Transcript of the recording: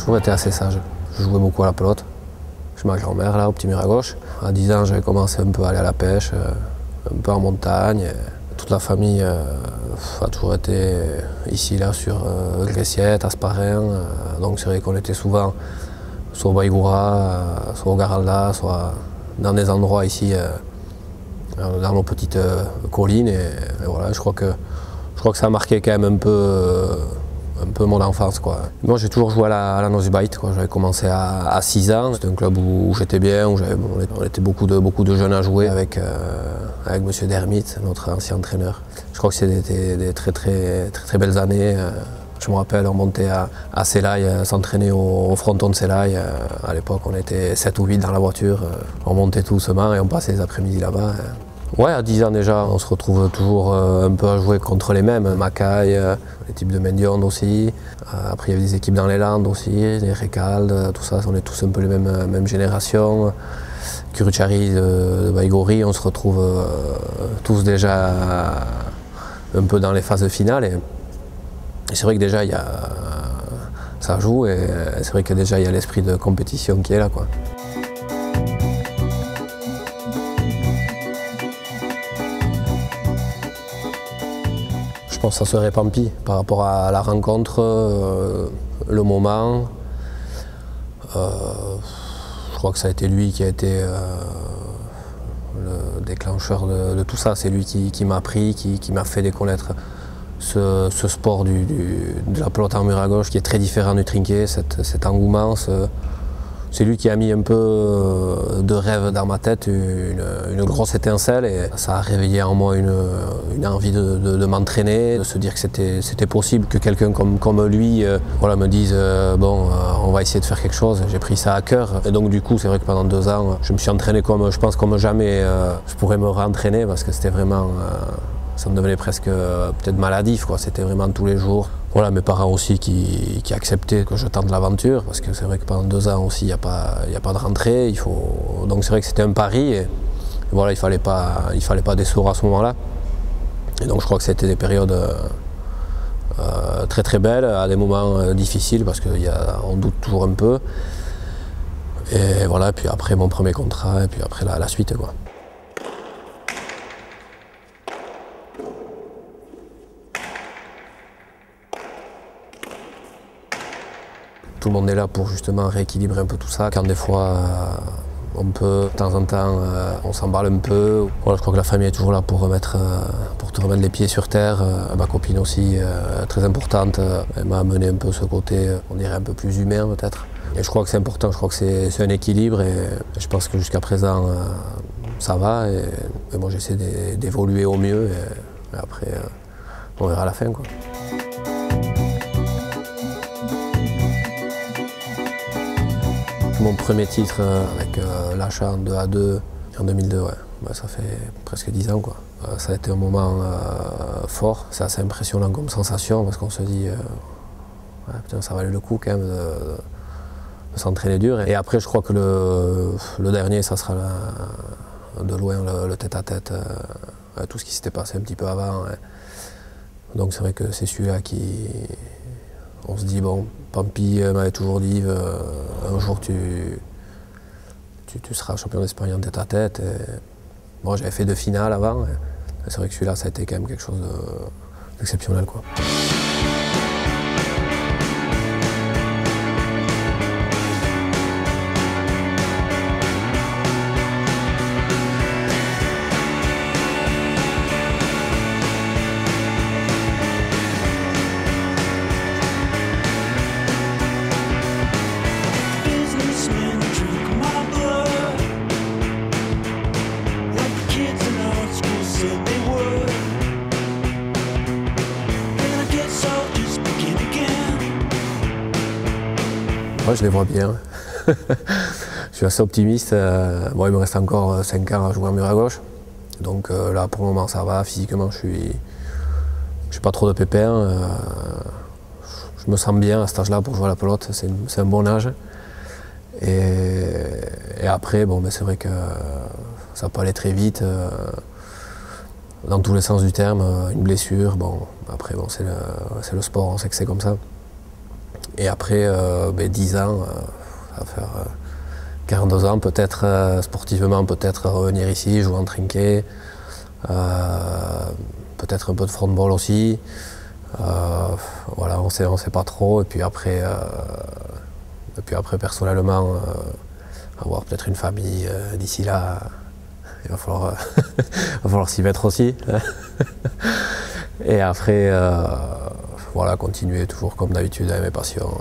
toujours été assez sage. Je jouais beaucoup à la pelote. Chez ma grand-mère, là, au petit mur à gauche. À 10 ans, j'avais commencé un peu à aller à la pêche, un peu en montagne. Toute la famille a toujours été ici, là, sur Gressiette, Asparin. Donc c'est vrai qu'on était souvent soit au Baïgoura, soit au Garalda, soit dans des endroits ici, dans nos petites collines. Et voilà, je crois que ça a marqué quand même un peu mon enfance, quoi. Moi j'ai toujours joué à la Nosebite, quoi. J'avais commencé à 6 ans, c'était un club où j'étais bien, où on était beaucoup de jeunes à jouer avec M. Dermite, notre ancien entraîneur. Je crois que c'était des très belles années. Je me rappelle, on montait à Célaï, s'entraîner au fronton de Célaï. À l'époque on était 7 ou 8 dans la voiture, on montait tout doucement et on passait les après-midi là-bas. Ouais, à 10 ans déjà, on se retrouve toujours un peu à jouer contre les mêmes. Macaille, les types de Mendion aussi. Après, il y avait des équipes dans les Landes aussi, les Récaldes, tout ça. On est tous un peu les mêmes générations. Curuchari de Baïgori, on se retrouve tous déjà un peu dans les phases finales. Et c'est vrai que déjà, ça joue et c'est vrai que déjà, il y a l'esprit de compétition qui est là, quoi. Je pense que ça serait Pampi par rapport à la rencontre, le moment. Je crois que ça a été lui qui a été le déclencheur de tout ça. C'est lui qui m'a appris, qui m'a fait déconnaître ce sport de la pelote en mur à gauche qui est très différent du trinquet, cet engouement. C'est lui qui a mis un peu de rêve dans ma tête, une grosse étincelle, et ça a réveillé en moi une envie de m'entraîner, de se dire que c'était possible que quelqu'un comme lui voilà, me dise bon, on va essayer de faire quelque chose. J'ai pris ça à cœur, et donc du coup c'est vrai que pendant 2 ans je me suis entraîné comme jamais je pourrais me réentraîner, parce que c'était vraiment ça me devenait presque peut-être maladif, quoi. C'était vraiment tous les jours. Voilà, mes parents aussi qui acceptaient que je tente l'aventure, parce que c'est vrai que pendant 2 ans aussi, il n'y a pas de rentrée. Donc c'est vrai que c'était un pari, et voilà, il fallait pas décevoir à ce moment-là. Et donc je crois que c'était des périodes très belles, à des moments difficiles, parce qu'on doute toujours un peu. Et voilà, puis après mon premier contrat, et puis après la suite, quoi. Tout le monde est là pour justement rééquilibrer un peu tout ça. Quand des fois, on peut, de temps en temps, on s'emballe un peu. Voilà, je crois que la famille est toujours là pour te remettre les pieds sur terre. Ma copine aussi, très importante, elle m'a amené un peu ce côté, on dirait un peu plus humain peut-être. Et je crois que c'est important, je crois que c'est un équilibre, et je pense que jusqu'à présent, ça va. Et moi, j'essaie d'évoluer au mieux, et après, on verra à la fin, quoi. Mon premier titre avec l'achat en 2-2 en 2002, ouais. Bah, ça fait presque 10 ans, quoi. Ça a été un moment fort, c'est assez impressionnant comme sensation, parce qu'on se dit ouais, putain, ça valait le coup quand même de s'entraîner dur. Et après je crois que le dernier, ça sera de loin le tête-à-tête, tout ce qui s'était passé un petit peu avant. Donc c'est vrai que c'est celui-là qui... On se dit, bon, Pampi m'avait toujours dit, un jour tu seras champion d'Espagne en tête-à-tête. Bon, j'avais fait 2 finales avant. C'est vrai que celui-là, ça a été quand même quelque chose d'exceptionnel, quoi. Moi, je les vois bien. Je suis assez optimiste. Bon, il me reste encore 5 ans à jouer en mur à gauche. Donc là, pour le moment, ça va. Physiquement, je suis pas trop de pépins. Je me sens bien à cet âge-là pour jouer à la pelote. C'est un bon âge. Et après, bon, ben, c'est vrai que ça peut aller très vite. Dans tous les sens du terme, une blessure. Bon, après, bon, c'est le sport, on sait que c'est comme ça. Et après 10 ans, ça va faire 42 ans peut-être, sportivement peut-être revenir ici, jouer en trinquet, peut-être un peu de frontball aussi. Voilà, on sait pas trop. Et puis après personnellement, avoir peut-être une famille d'ici là, il va falloir, va falloir s'y mettre aussi. Et après, voilà, continuer toujours comme d'habitude avec mes passions.